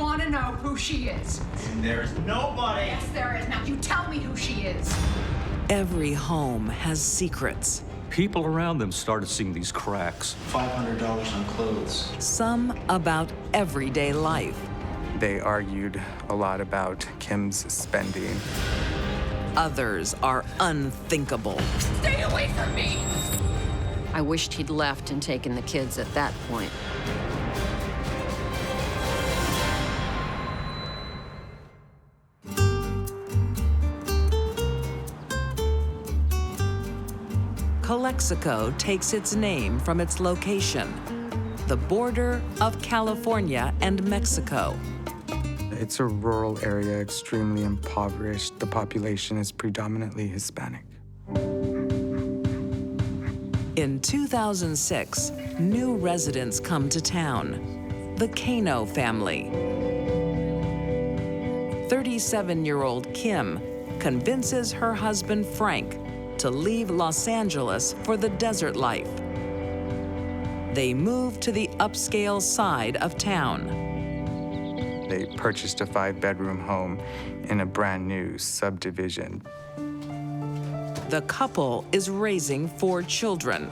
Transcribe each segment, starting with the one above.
want to know who she is. And there's nobody. Yes, there is. Now you tell me who she is. Every home has secrets. People around them started seeing these cracks. $500 on clothes. Some about everyday life. They argued a lot about Kim's spending. Others are unthinkable. Stay away from me. I wished he'd left and taken the kids at that point. Calexico takes its name from its location, the border of California and Mexico. It's a rural area, extremely impoverished. The population is predominantly Hispanic. In 2006, new residents come to town, the Cano family. 37-year-old Kim convinces her husband Frank to leave Los Angeles for the desert life. They move to the upscale side of town. They purchased a 5-bedroom home in a brand new subdivision. The couple is raising 4 children.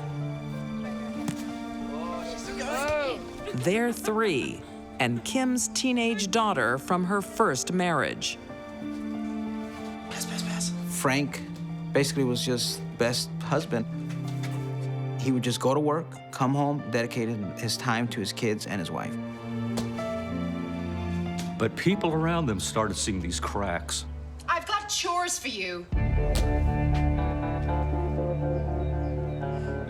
They're 3, and Kim's teenage daughter from her first marriage. Pass. Frank basically was just best husband. He would just go to work, come home, dedicated his time to his kids and his wife. But people around them started seeing these cracks. I've got chores for you.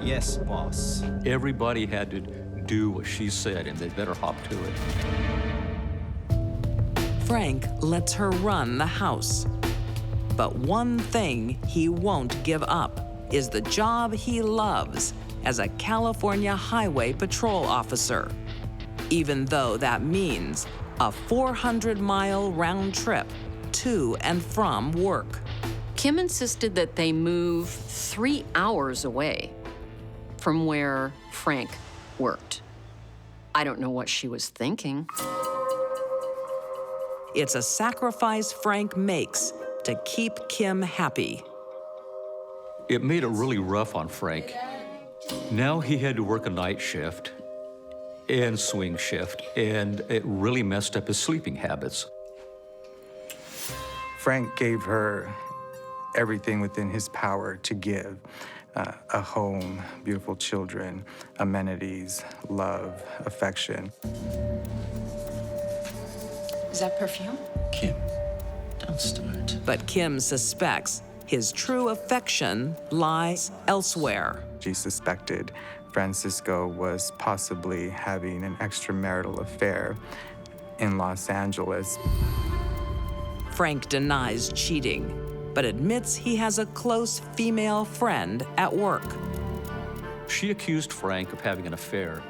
Yes, boss. Everybody had to do what she said, and they better hop to it. Frank lets her run the house. But one thing he won't give up is the job he loves as a California Highway Patrol officer, even though that means a 400-mile round trip to and from work. Kim insisted that they move 3 hours away from where Frank worked. I don't know what she was thinking. It's a sacrifice Frank makes to keep Kim happy. It made it really rough on Frank. Now he had to work a night shift and swing shift, and it really messed up his sleeping habits. Frank gave her everything within his power to give. A home, beautiful children, amenities, love, affection. Is that perfume? Kim, don't start. But Kim suspects his true affection lies elsewhere. She suspected Francisco was possibly having an extramarital affair in Los Angeles. Frank denies cheating, but admits he has a close female friend at work. She accused Frank of having an affair.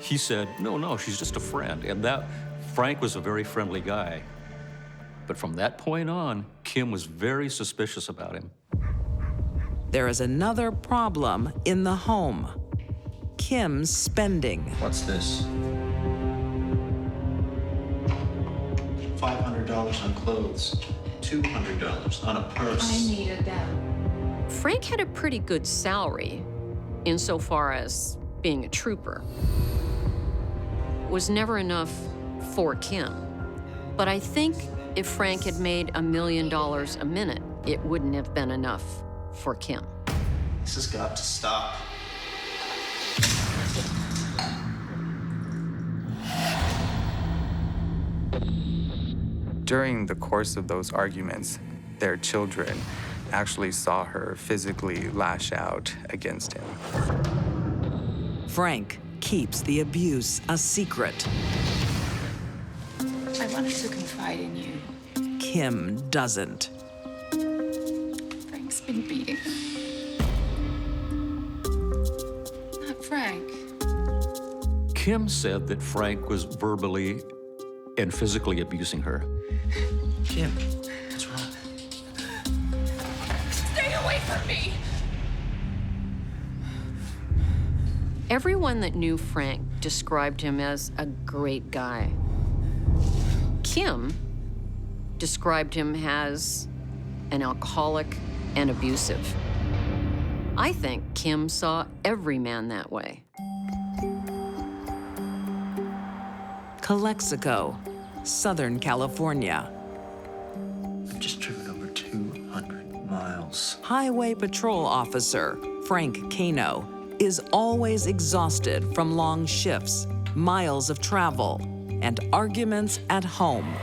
He said, no, she's just a friend. And that Frank was a very friendly guy. But from that point on, Kim was very suspicious about him. There is another problem in the home: Kim's spending. What's this? $500 on clothes. $200 on a purse. I needed them. Frank had a pretty good salary insofar as being a trooper. It was never enough for Kim. But I think if Frank had made $1 million a minute, it wouldn't have been enough for Kim. This has got to stop. During the course of those arguments, their children actually saw her physically lash out against him. Frank keeps the abuse a secret. I wanted to confide in you. Kim doesn't. Frank's been beating her. Not Frank. Kim said that Frank was verbally and physically abusing her. Kim, what's wrong? Stay away from me! Everyone that knew Frank described him as a great guy. Kim described him as an alcoholic and abusive. I think Kim saw every man that way. Calexico, Southern California. I've just driven over 200 miles. Highway Patrol Officer Frank Cano is always exhausted from long shifts, miles of travel, and arguments at home.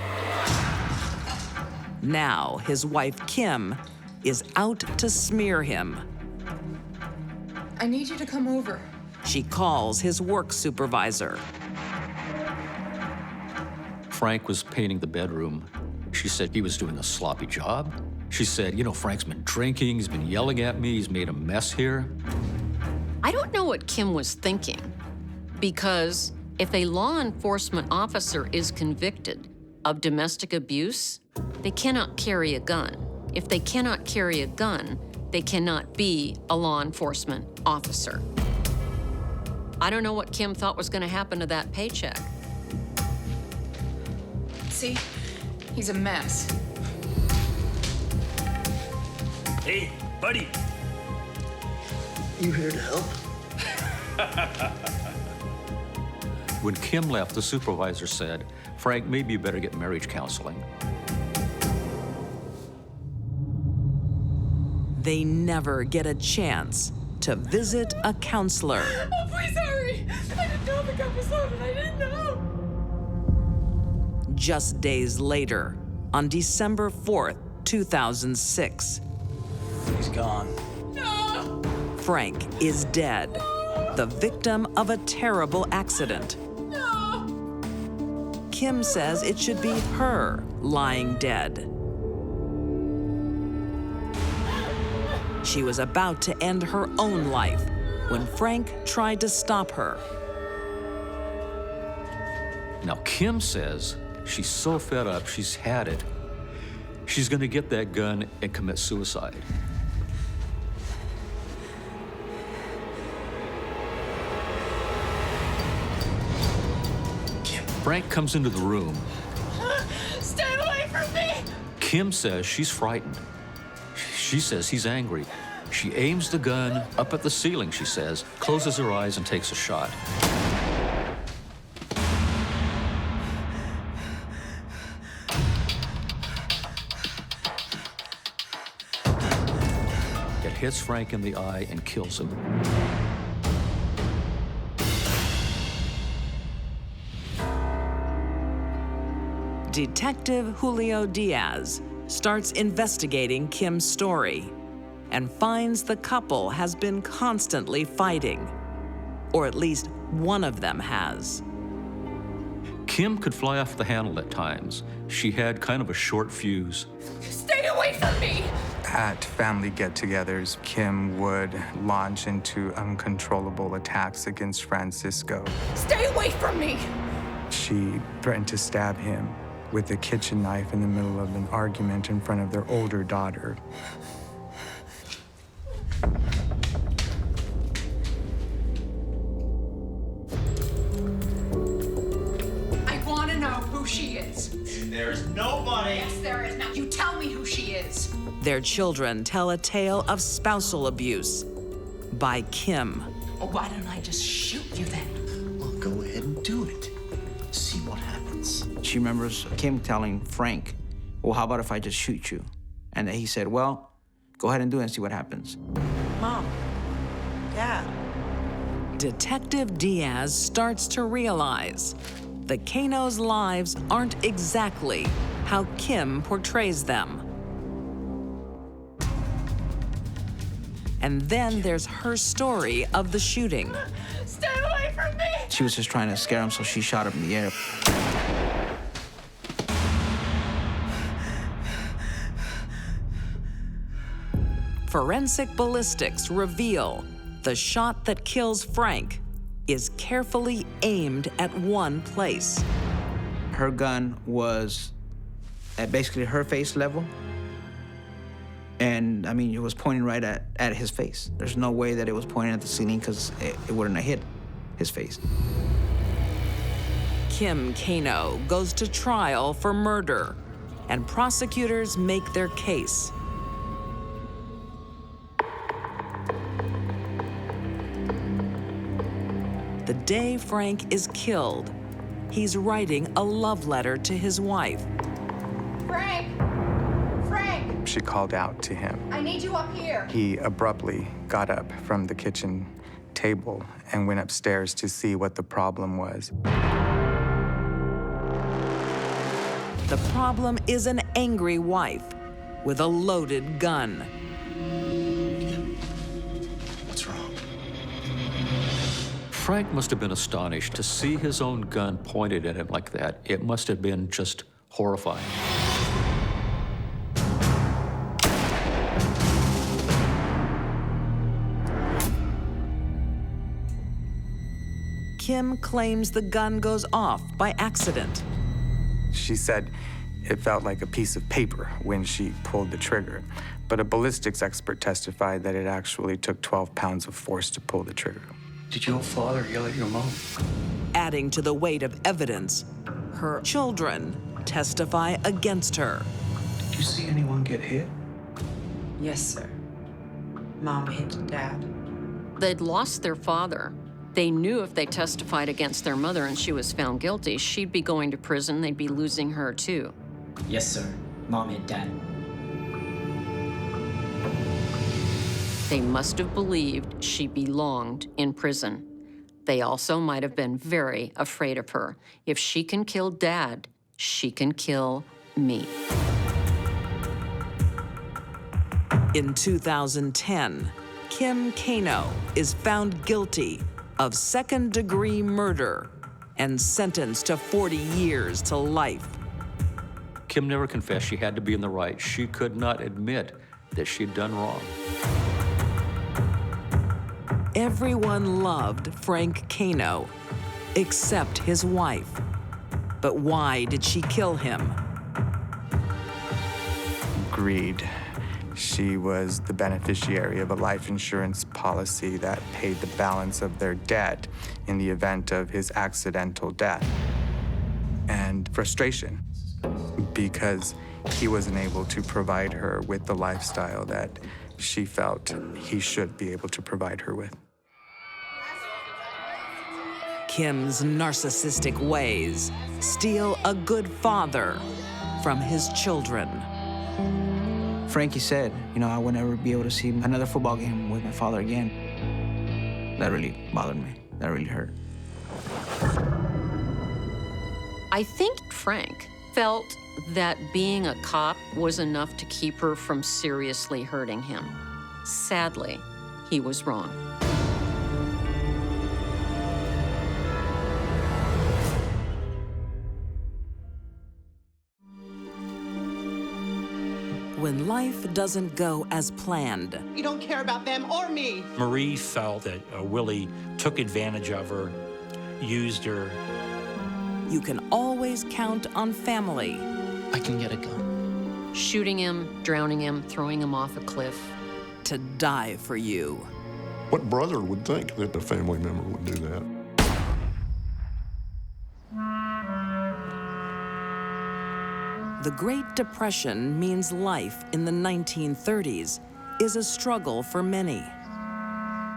Now his wife Kim is out to smear him. I need you to come over. She calls his work supervisor. Frank was painting the bedroom. She said he was doing a sloppy job. She said, you know, Frank's been drinking, he's been yelling at me, he's made a mess here. I don't know what Kim was thinking, because if a law enforcement officer is convicted of domestic abuse, they cannot carry a gun. If they cannot carry a gun, they cannot be a law enforcement officer. I don't know what Kim thought was going to happen to that paycheck. See? He's a mess. Hey, buddy. You here to help? When Kim left, the supervisor said, Frank, maybe you better get marriage counseling. They never get a chance to visit a counselor. Oh, please hurry! I didn't know the cup was open. I didn't know. Just days later, on December 4th, 2006, He's gone. No! Frank is dead, the victim of a terrible accident. No! Kim says it should be her lying dead. She was about to end her own life when Frank tried to stop her. Now, Kim says she's so fed up, she's had it. She's gonna get that gun and commit suicide. Frank comes into the room. Stay away from me! Kim says she's frightened. She says he's angry. She aims the gun up at the ceiling, she says, closes her eyes and takes a shot. It hits Frank in the eye and kills him. Detective Julio Diaz starts investigating Kim's story and finds the couple has been constantly fighting, or at least one of them has. Kim could fly off the handle at times. She had kind of a short fuse. Stay away from me! At family get-togethers, Kim would launch into uncontrollable attacks against Francisco. Stay away from me! She threatened to stab him with a kitchen knife in the middle of an argument in front of their older daughter. I want to know who she is. There's nobody. Yes, there is. Now you tell me who she is. Their children tell a tale of spousal abuse by Kim. Well, why don't I just shoot you then? Well, go ahead and do it. See what happens. She remembers Kim telling Frank, well, how about if I just shoot you? And he said, well, go ahead and do it and see what happens. Mom, Dad. Detective Diaz starts to realize the Canos' lives aren't exactly how Kim portrays them. And then there's her story of the shooting. Stay away from me! She was just trying to scare him, so she shot him in the air. Forensic ballistics reveal the shot that kills Frank is carefully aimed at one place. Her gun was at basically her face level. And I mean, it was pointing right at his face. There's no way that it was pointing at the ceiling because it wouldn't have hit his face. Kim Kano goes to trial for murder, and prosecutors make their case. The day Frank is killed, he's writing a love letter to his wife. Frank! Frank! She called out to him. I need you up here. He abruptly got up from the kitchen table and went upstairs to see what the problem was. The problem is an angry wife with a loaded gun. What's wrong? Frank must have been astonished to see his own gun pointed at him like that. It must have been just horrifying. Kim claims the gun goes off by accident. She said it felt like a piece of paper when she pulled the trigger, but a ballistics expert testified that it actually took 12 pounds of force to pull the trigger. Did your father yell at your mom? Adding to the weight of evidence, her children testify against her. Did you see anyone get hit? Yes, sir. Mom hit Dad. They'd lost their father. They knew if they testified against their mother and she was found guilty, she'd be going to prison. They'd be losing her, too. Yes, sir. Mom hit Dad. They must have believed she belonged in prison. They also might have been very afraid of her. If she can kill Dad, she can kill me. In 2010, Kim Kano is found guilty of second-degree murder and sentenced to 40 years to life. Kim never confessed she had to be in the right. She could not admit that she'd done wrong. Everyone loved Frank Kano, except his wife. But why did she kill him? Greed. She was the beneficiary of a life insurance policy that paid the balance of their debt in the event of his accidental death. And frustration, because he wasn't able to provide her with the lifestyle that she felt he should be able to provide her with. Kim's narcissistic ways steal a good father from his children. Frankie said, I would never be able to see another football game with my father again. That really bothered me. That really hurt. I think Frank felt that being a cop was enough to keep her from seriously hurting him. Sadly, he was wrong. When life doesn't go as planned, You don't care about them or me. Marie felt that Willie took advantage of her, used her. you can always count on family. I can get a gun. Shooting him, drowning him, throwing him off a cliff. To die for you. What brother would think that a family member would do that? The Great Depression means life in the 1930s is a struggle for many.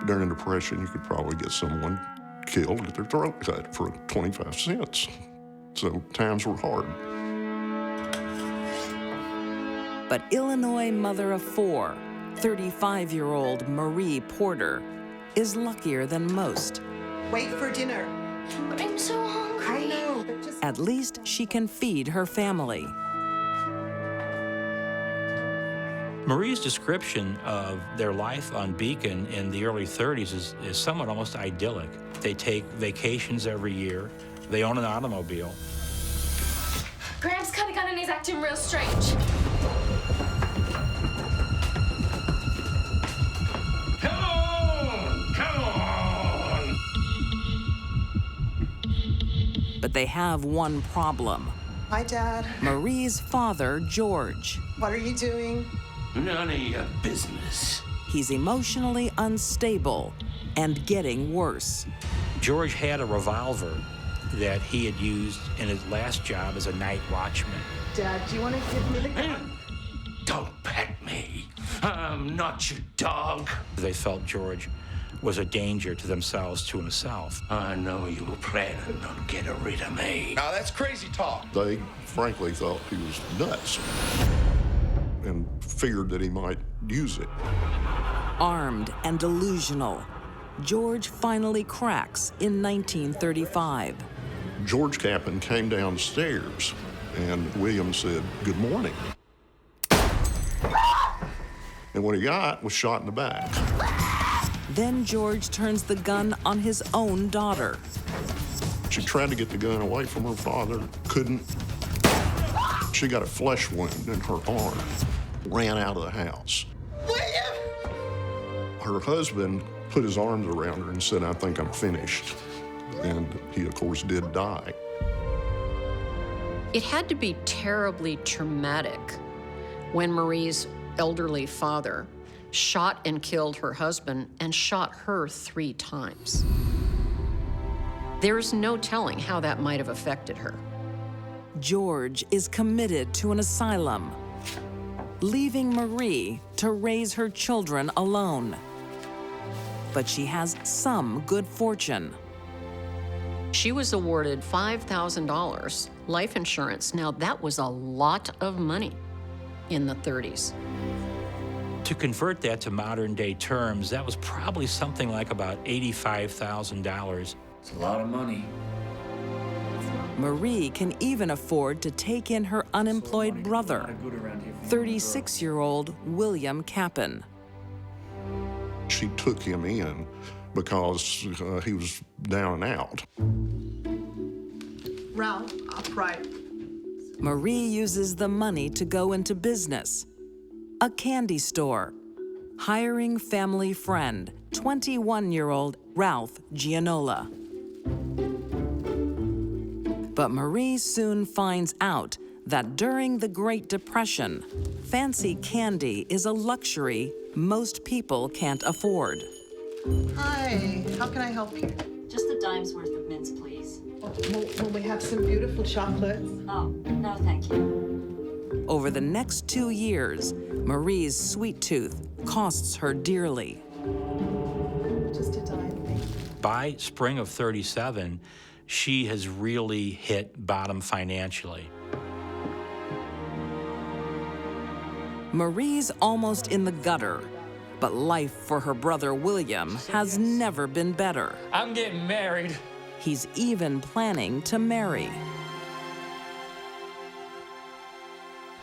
During the Depression, you could probably get someone killed, get their throat cut for 25 cents. So times were hard. But Illinois mother of four, 35-year-old Marie Porter, is luckier than most. Wait for dinner. But I'm so hungry. I know, but just... At least she can feed her family. Marie's description of their life on Beacon in the early 30s is somewhat almost idyllic. They take vacations every year. They own an automobile. Graham's got a gun and he's acting real strange. Come on! Come on! But they have one problem. Hi, Dad. Marie's father, George. What are you doing? None of your business. He's emotionally unstable and getting worse. George had a revolver that he had used in his last job as a night watchman. Dad, do you want to give me the gun? Don't pet me. I'm not your dog. They felt George was a danger to themselves, to himself. I know you were planning on getting rid of me. Now that's crazy talk. They frankly thought he was nuts and figured that he might use it. Armed and delusional, George finally cracks in 1935. George Cappan came downstairs and William said, "Good morning." And what he got was shot in the back. Then George turns the gun on his own daughter. She tried to get the gun away from her father, couldn't. She got a flesh wound in her arm, ran out of the house. William! Her husband put his arms around her and said, "I think I'm finished." And he, of course, did die. It had to be terribly traumatic when Marie's elderly father shot and killed her husband and shot her 3 times. There's no telling how that might have affected her. George is committed to an asylum, leaving Marie to raise her children alone. But she has some good fortune. She was awarded $5,000 life insurance. Now, that was a lot of money in the 30s. To convert that to modern day terms, that was probably something like about $85,000. It's a lot of money. Marie can even afford to take in her unemployed brother, 36-year-old William Cappan. She took him in because he was down and out. Ralph, upright. Marie uses the money to go into business, a candy store, hiring family friend, 21-year-old Ralph Gianola. But Marie soon finds out that during the Great Depression, fancy candy is a luxury most people can't afford. Hi, how can I help you? Just a dime's worth of mints, please. Will we have some beautiful chocolates? Oh, no, thank you. Over the next 2 years, Marie's sweet tooth costs her dearly. Just a dime. By spring of 37, she has really hit bottom financially. Marie's almost in the gutter, but life for her brother William has never been better. I'm getting married. He's even planning to marry.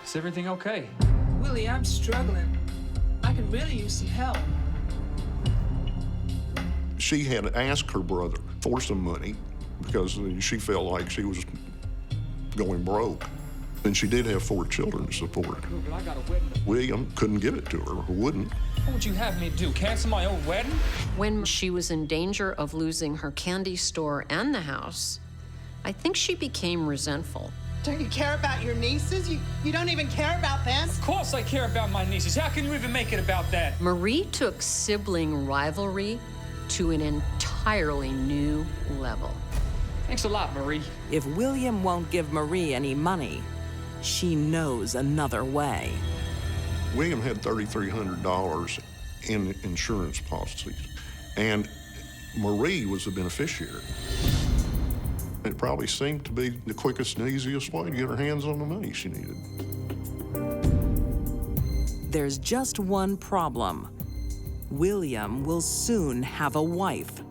Is everything okay? Willie, I'm struggling. I could really use some help. She had asked her brother for some money because she felt like she was going broke. And she did have 4 children to support. William couldn't give it to her, or wouldn't. What would you have me do, cancel my own wedding? When she was in danger of losing her candy store and the house, I think she became resentful. Don't you care about your nieces? You don't even care about them? Of course I care about my nieces. How can you even make it about that? Marie took sibling rivalry to an entirely new level. Thanks a lot, Marie. If William won't give Marie any money, she knows another way. William had $3,300 in insurance policies, and Marie was the beneficiary. It probably seemed to be the quickest and easiest way to get her hands on the money she needed. There's just one problem. William will soon have a wife.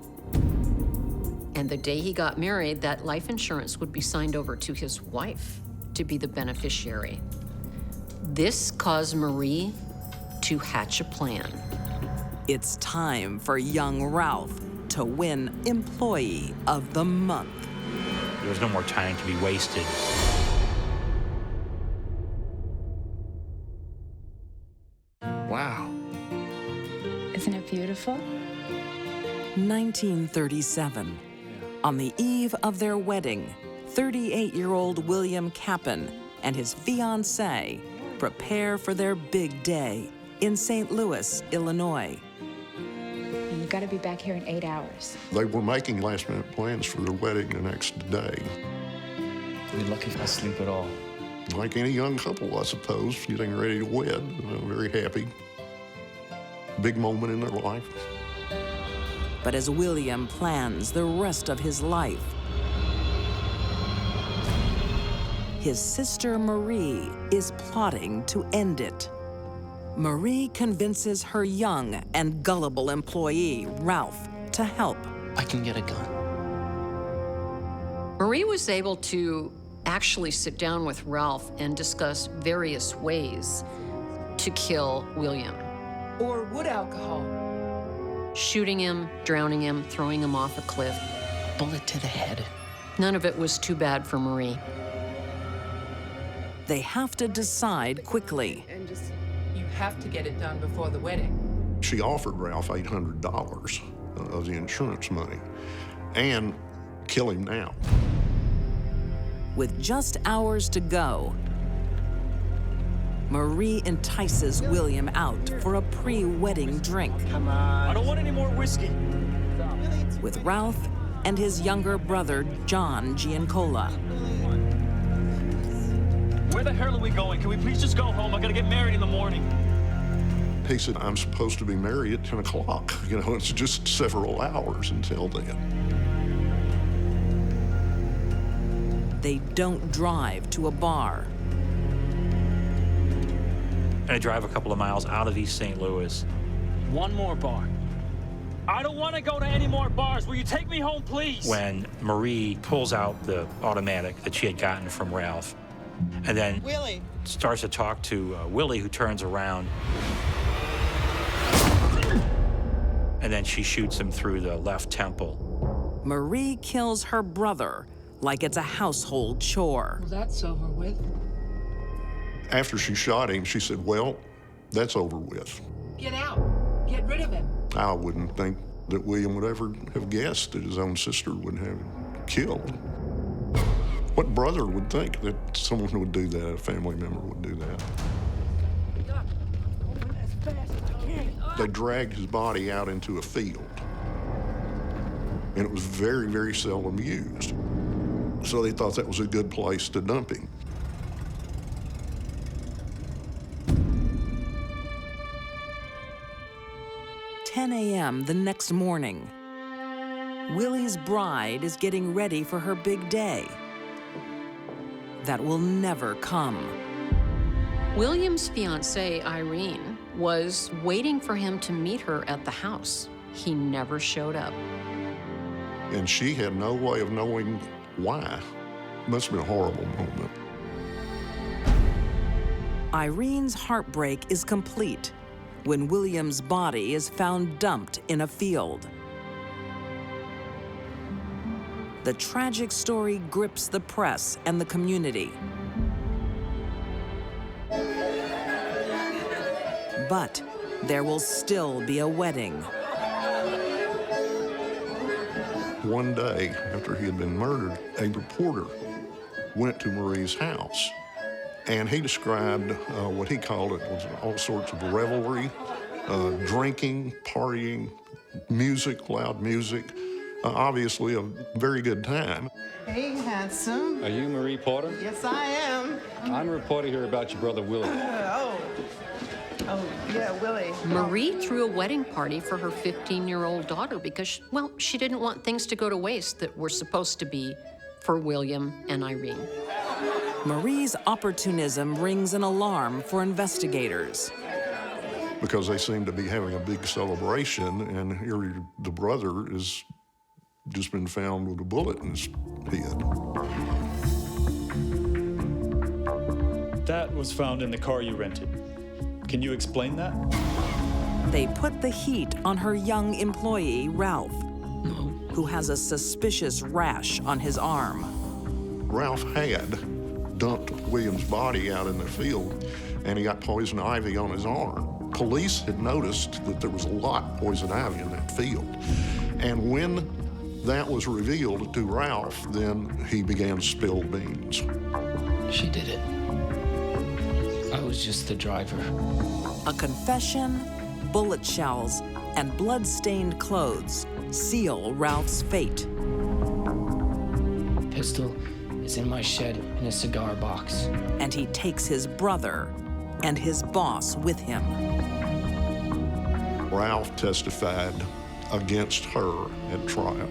And the day he got married, that life insurance would be signed over to his wife to be the beneficiary. This caused Marie to hatch a plan. It's time for young Ralph to win Employee of the Month. There was no more time to be wasted. Wow. Isn't it beautiful? 1937. On the eve of their wedding, 38-year-old William Cappan and his fiancée prepare for their big day in St. Louis, Illinois. You got to be back here in 8 hours. They were making last-minute plans for their wedding the next day. You're lucky if I sleep at all. Like any young couple, I suppose, getting ready to wed, very happy. Big moment in their life. But as William plans the rest of his life, his sister Marie is plotting to end it. Marie convinces her young and gullible employee, Ralph, to help. I can get a gun. Marie was able to actually sit down with Ralph and discuss various ways to kill William. Or wood alcohol. Shooting him, drowning him, throwing him off a cliff. Bullet to the head. None of it was too bad for Marie. They have to decide quickly. And just, you have to get it done before the wedding. She offered Ralph $800 of the insurance money and kill him now. With just hours to go, Marie entices William out for a pre-wedding drink. Come on. I don't want any more whiskey. With Ralph and his younger brother, John Giancola. Where the hell are we going? Can we please just go home? I gotta get married in the morning. He said, I'm supposed to be married at 10 o'clock. You know, it's just several hours until then. They don't drive to a bar. And I drive a couple of miles out of East St. Louis. One more bar. I don't want to go to any more bars. Will you take me home, please? When Marie pulls out the automatic that she had gotten from Ralph, and then Willie starts to talk to Willie, who turns around. And then she shoots him through the left temple. Marie kills her brother like it's a household chore. Well, that's over with. After she shot him, she said, well, that's over with. Get out. Get rid of him. I wouldn't think that William would ever have guessed that his own sister would have him killed. What brother would think that someone would do that, a family member would do that? They dragged his body out into a field, and it was very, very seldom used. So they thought that was a good place to dump him. At 10 a.m. the next morning, Willie's bride is getting ready for her big day. That will never come. William's fiancée, Irene, was waiting for him to meet her at the house. He never showed up. And she had no way of knowing why. Must have been a horrible moment. Irene's heartbreak is complete when William's body is found dumped in a field. The tragic story grips the press and the community. But there will still be a wedding. One day after he had been murdered, a reporter went to Marie's house, and he described what he called it was all sorts of revelry, drinking, partying, music, loud music. Obviously a very good time. Hey, handsome. Are you Marie Porter? Yes, I am. I'm a reporter here about your brother Willie. Oh, yeah, Willie. Marie threw a wedding party for her 15-year-old daughter because, well, she didn't want things to go to waste that were supposed to be for William and Irene. Marie's opportunism rings an alarm for investigators. Because they seem to be having a big celebration, and here the brother is just been found with a bullet in his head. That was found in the car you rented. Can you explain that? They put the heat on her young employee, Ralph, who has a suspicious rash on his arm. Ralph had dumped William's body out in the field, and he got poison ivy on his arm. Police had noticed that there was a lot of poison ivy in that field. And when that was revealed to Ralph, then he began to spill beans. She did it. I was just the driver. A confession, bullet shells, and blood-stained clothes seal Ralph's fate. Pistol is in my shed in a cigar box. And he takes his brother and his boss with him. Ralph testified against her at trial.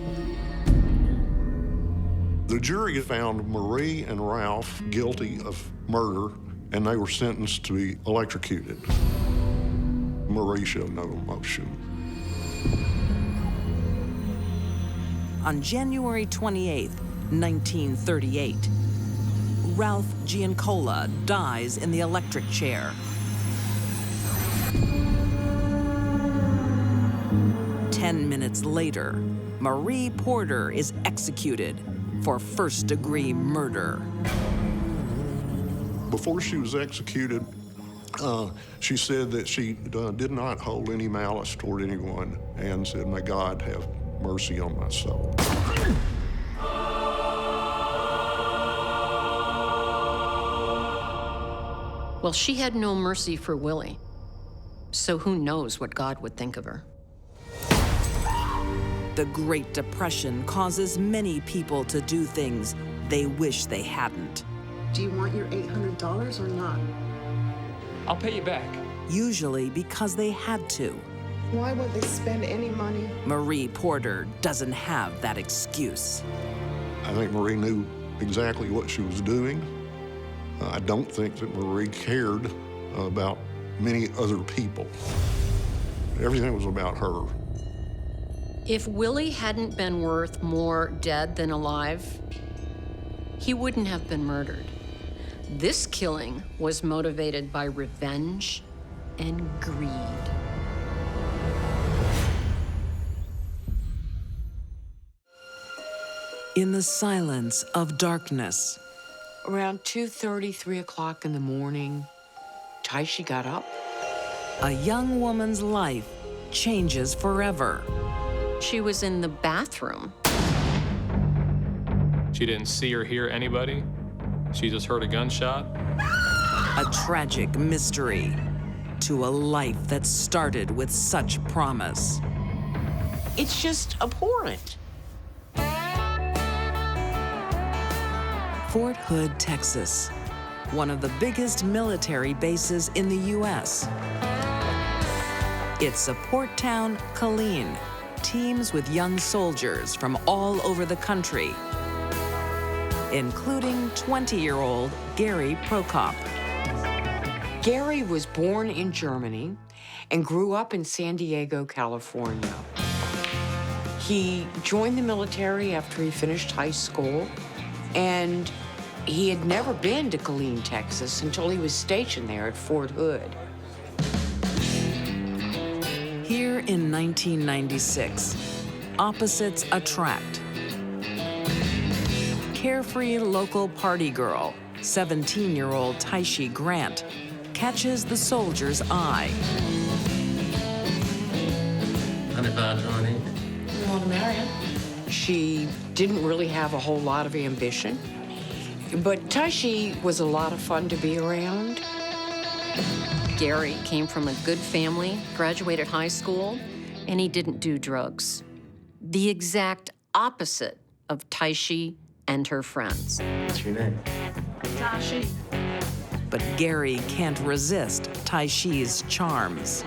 The jury found Marie and Ralph guilty of murder, and they were sentenced to be electrocuted. Marie showed no emotion. On January 28, 1938, Ralph Giancola dies in the electric chair. 10 minutes later, Marie Porter is executed for first-degree murder. Before she was executed, she said that she did not hold any malice toward anyone and said, "May God have mercy on my soul." Well, she had no mercy for Willie, so who knows what God would think of her. The Great Depression causes many people to do things they wish they hadn't. Do you want your $800 or not? I'll pay you back. Usually because they had to. Why would they spend any money? Marie Porter doesn't have that excuse. I think Marie knew exactly what she was doing. I don't think that Marie cared about many other people. Everything was about her. If Willie hadn't been worth more dead than alive, he wouldn't have been murdered. This killing was motivated by revenge and greed. In the silence of darkness, Around 2:30, 3 o'clock in the morning, Taishi got up. a young woman's life changes forever. She was in the bathroom. She didn't see or hear anybody. She just heard a gunshot. A tragic mystery to a life that started with such promise. It's just abhorrent. Fort Hood, Texas, one of the biggest military bases in the U.S. Its support town, Killeen, teams with young soldiers from all over the country, including 20-year-old Gary Prokop. Gary was born in Germany and grew up in San Diego, California. He joined the military after he finished high school, and he had never been to Killeen, Texas until he was stationed there at Fort Hood. Here in 1996, opposites attract. Carefree local party girl, 17-year-old Taishi Grant, catches the soldier's eye. Honey. You want to marry him? She didn't really have a whole lot of ambition, but Taishi was a lot of fun to be around. Gary came from a good family, graduated high school, and he didn't do drugs. The exact opposite of Taishi and her friends. What's your name? Tashi. But Gary can't resist Taishi's charms.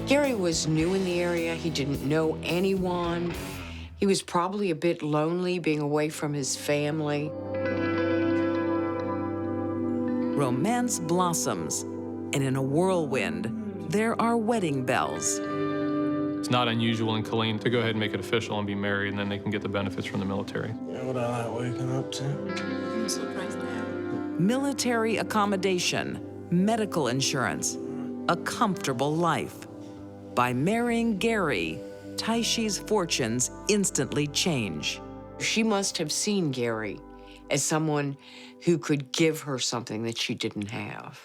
Gary was new in the area. He didn't know anyone. He was probably a bit lonely being away from his family. Romance blossoms, and in a whirlwind, there are wedding bells. It's not unusual in Killeen to go ahead and make it official and be married, and then they can get the benefits from the military. Yeah, what I like waking up to. I'm surprised now. Military accommodation, medical insurance, a comfortable life. By marrying Gary, Taishi's fortunes instantly change. She must have seen Gary as someone who could give her something that she didn't have.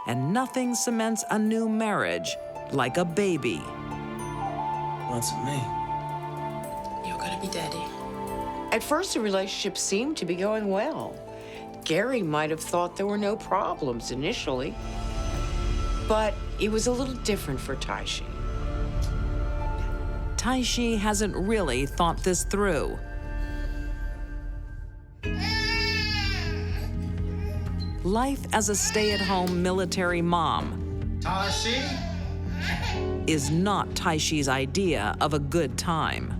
And nothing cements a new marriage like a baby. What's it mean? You're gonna be daddy. At first, the relationship seemed to be going well. Gary might have thought there were no problems initially, but it was a little different for Taishi. Taishi hasn't really thought this through. Life as a stay-at-home military mom Taishi? is not Taishi's idea of a good time.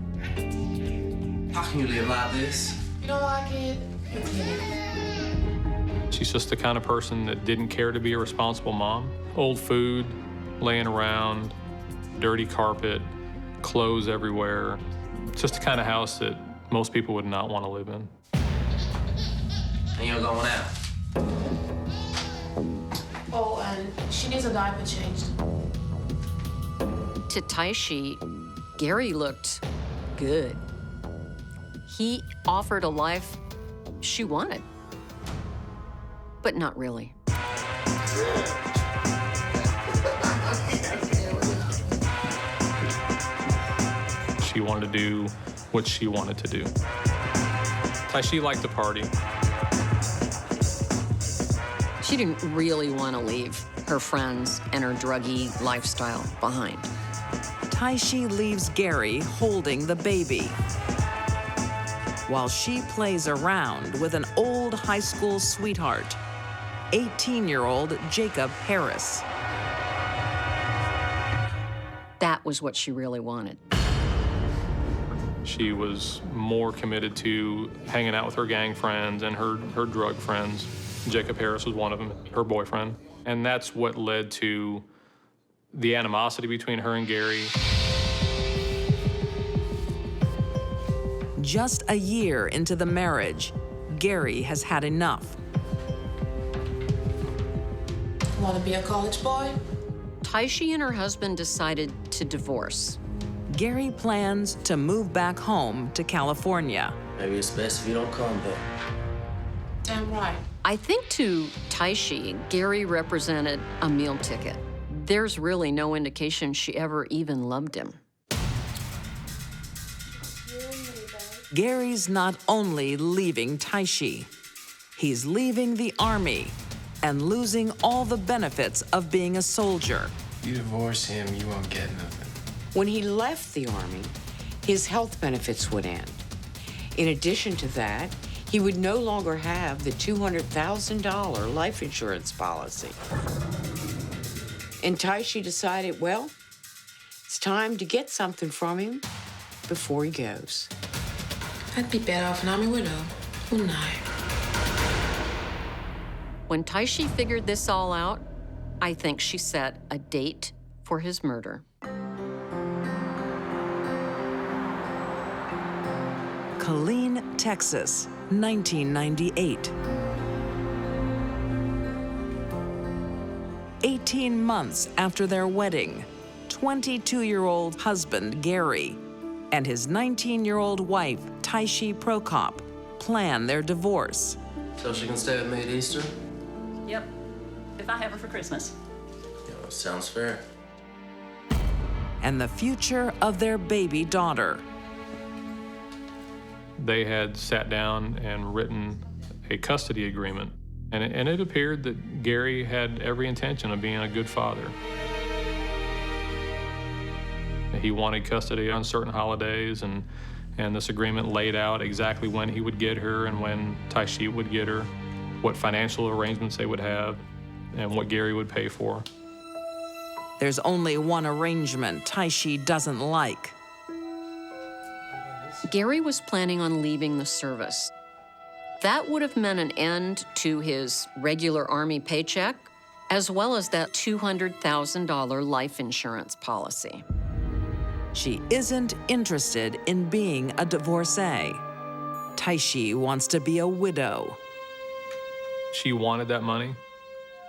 How can you live like this? You don't like it? It's me. She's just the kind of person that didn't care to be a responsible mom. Old food, laying around, dirty carpet, clothes everywhere. Just the kind of house that most people would not want to live in. And you're going out? Oh, and she needs a diaper changed. To Taishi, Gary looked good. He offered a life she wanted, but not really. She wanted to do what she wanted to do. Taishi liked to party. She didn't really want to leave her friends and her druggy lifestyle behind. Taishi leaves Gary holding the baby while she plays around with an old high school sweetheart, 18-year-old Jacob Harris. That was what she really wanted. She was more committed to hanging out with her gang friends and her drug friends. Jacob Harris was one of them, her boyfriend. And that's what led to the animosity between her and Gary. Just a year into the marriage, Gary has had enough. Want to be a college boy? Taishi and her husband decided to divorce. Gary plans to move back home to California. Maybe it's best if you don't come back. Damn right. I think to Taishi, Gary represented a meal ticket. There's really no indication she ever even loved him. Gary's not only leaving Taishi, he's leaving the Army and losing all the benefits of being a soldier. You divorce him, you won't get nothing. When he left the Army, his health benefits would end. In addition to that, he would no longer have the $200,000 life insurance policy. And Taishi decided, well, it's time to get something from him before he goes. I'd be better off an army widow, wouldn't I? When Taishi figured this all out, I think she set a date for his murder. Killeen, Texas, 1998. 18 months after their wedding, 22-year-old husband Gary and his 19-year-old wife, Taishi Prokop, plan their divorce. So she can stay with me at Easter? Yep, if I have her for Christmas. Yeah, sounds fair. And the future of their baby daughter. They had sat down and written a custody agreement, and it appeared that Gary had every intention of being a good father. He wanted custody on certain holidays, and this agreement laid out exactly when he would get her and when Taishi would get her, what financial arrangements they would have, and what Gary would pay for. There's only one arrangement Taishi doesn't like. Gary was planning on leaving the service. That would have meant an end to his regular Army paycheck, as well as that $200,000 life insurance policy. She isn't interested in being a divorcee. Taishi wants to be a widow. She wanted that money.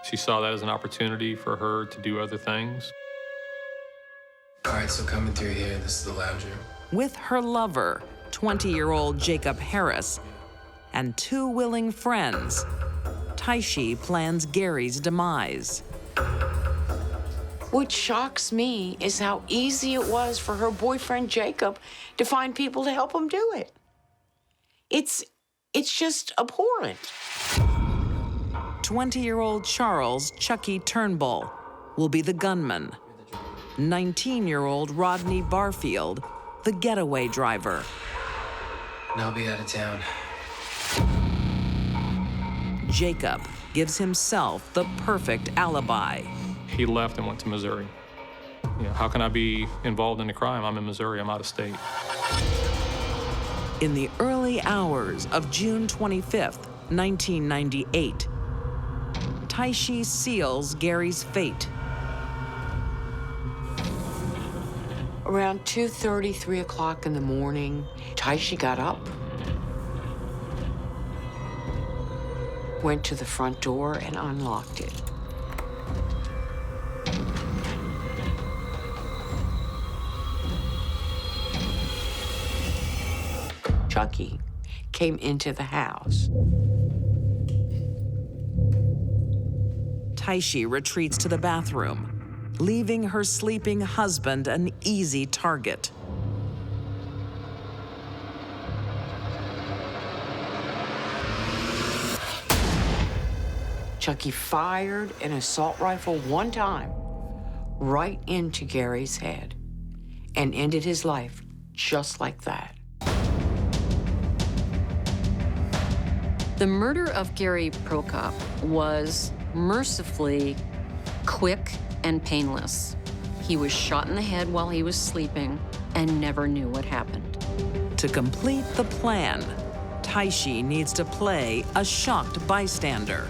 She saw that as an opportunity for her to do other things. All right, so coming through here, this is the lounge room. With her lover, 20-year-old Jacob Harris, and two willing friends, Taishi plans Gary's demise. What shocks me is how easy it was for her boyfriend Jacob to find people to help him do it. It's just abhorrent. 20-year-old Charles Chucky Turnbull will be the gunman. 19-year-old Rodney Barfield, the getaway driver. And I'll be out of town. Jacob gives himself the perfect alibi. He left and went to Missouri. You know, how can I be involved in a crime? I'm in Missouri, I'm out of state. In the early hours of June 25th, 1998, Taishi seals Gary's fate. Around 2:30, 3 o'clock in the morning, Taishi got up, went to the front door and unlocked it. Chucky came into the house. Taishi retreats to the bathroom, leaving her sleeping husband an easy target. Chucky fired an assault rifle one time right into Gary's head and ended his life just like that. The murder of Gary Prokop was mercifully quick and painless. He was shot in the head while he was sleeping and never knew what happened. To complete the plan, Taishi needs to play a shocked bystander.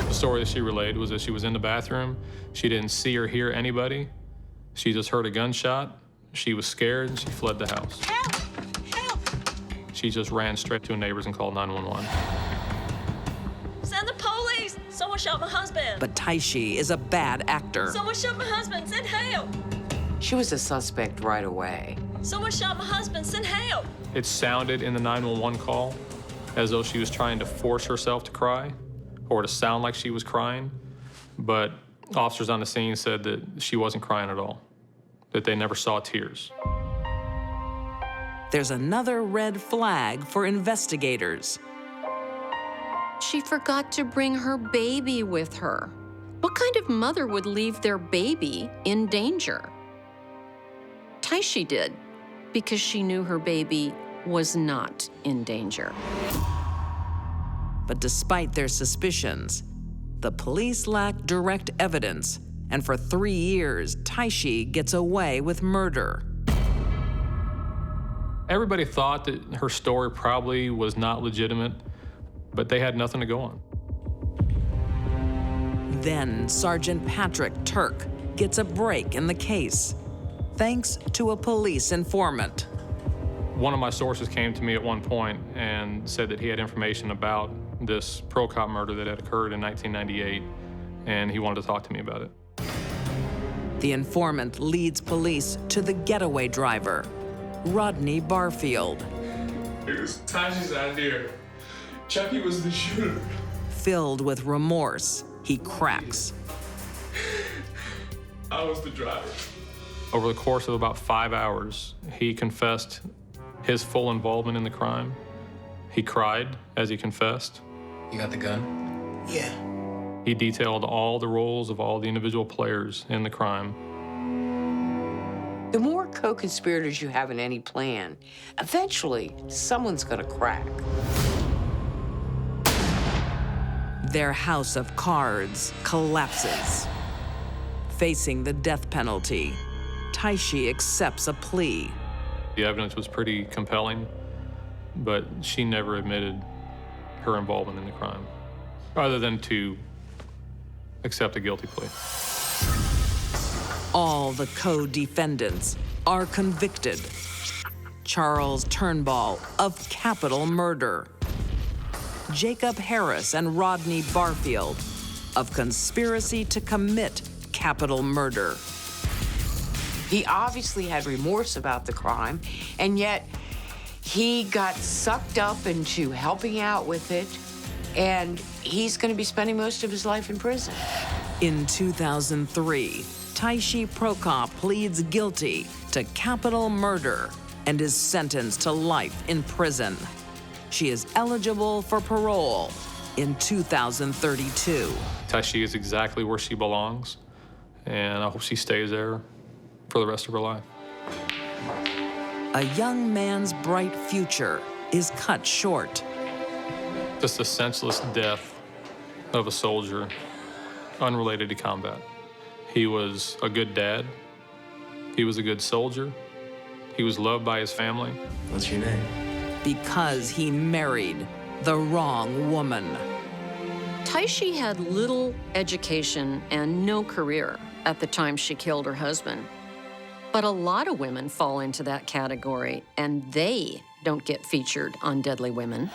The story that she relayed was that she was in the bathroom. She didn't see or hear anybody. She just heard a gunshot. She was scared and she fled the house. Help! Help! She just ran straight to her neighbors and called 911. Send the police! Someone shot my husband! But Taishi is a bad actor. Someone shot my husband! Send help! She was a suspect right away. Someone shot my husband! Send help! It sounded in the 911 call as though she was trying to force herself to cry or to sound like she was crying, but officers on the scene said that she wasn't crying at all, that they never saw tears. There's another red flag for investigators. She forgot to bring her baby with her. What kind of mother would leave their baby in danger? Taishi did, because she knew her baby was not in danger. But despite their suspicions, the police lack direct evidence, and for 3 years, Taishi gets away with murder. Everybody thought that her story probably was not legitimate, but they had nothing to go on. Then Sergeant Patrick Turk gets a break in the case, thanks to a police informant. One of my sources came to me at one point and said that he had information about this Prokop murder that had occurred in 1998, and he wanted to talk to me about it. The informant leads police to the getaway driver, Rodney Barfield. It was Tashi's idea. Chucky was the shooter. Filled with remorse, he cracks. I was the driver. Over the course of about 5 hours, he confessed his full involvement in the crime. He cried as he confessed. You got the gun? Yeah. He detailed all the roles of all the individual players in the crime. The more co-conspirators you have in any plan, eventually someone's gonna crack. Their house of cards collapses. Facing the death penalty, Taishi accepts a plea. The evidence was pretty compelling, but she never admitted her involvement in the crime, other than to accept a guilty plea. All the co-defendants are convicted. Charles Turnbull of capital murder. Jacob Harris and Rodney Barfield of conspiracy to commit capital murder. He obviously had remorse about the crime, and yet he got sucked up into helping out with it, and he's going to be spending most of his life in prison. In 2003, Taishi Prokop pleads guilty to capital murder and is sentenced to life in prison. She is eligible for parole in 2032. Taishi is exactly where she belongs, and I hope she stays there for the rest of her life. A young man's bright future is cut short. Just a senseless death of a soldier, unrelated to combat. He was a good dad. He was a good soldier. He was loved by his family. What's your name? Because he married the wrong woman. Taishi had little education and no career at the time she killed her husband. But a lot of women fall into that category, and they don't get featured on Deadly Women.